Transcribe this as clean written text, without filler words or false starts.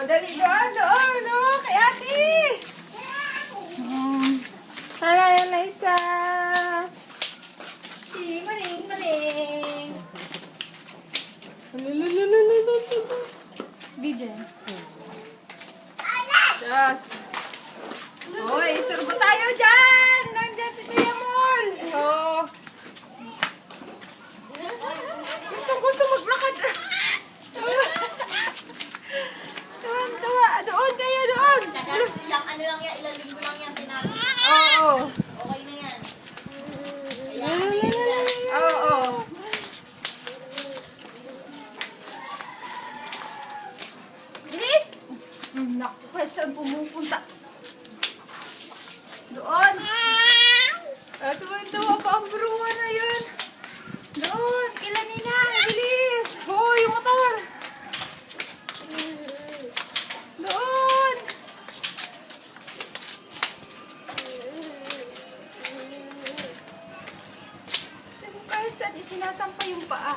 dali doon, doon, oh, kay ate. Hala, Eliza. Si Maring, Maring. DJ. Yes. Hoy, isturbo tayo dyan. Nandiyan si Kuya Mol. Oh. Gusto maglakad. Tuwan-tuwa. Doon kayo, doon. Yung ano lang yan, ilang linggo lang yan tinapos. Oo. Okay na yan. Kaya ano yan dyan. Oo. Bilis! Naku, kahit saan pumupunta. Doon. Tuwan-tuwa pa ang bruwa na yun. Doon, ilan nina. Bilis. Hoy, yung motor. Doon. Kahit saan isinasampa yung paa.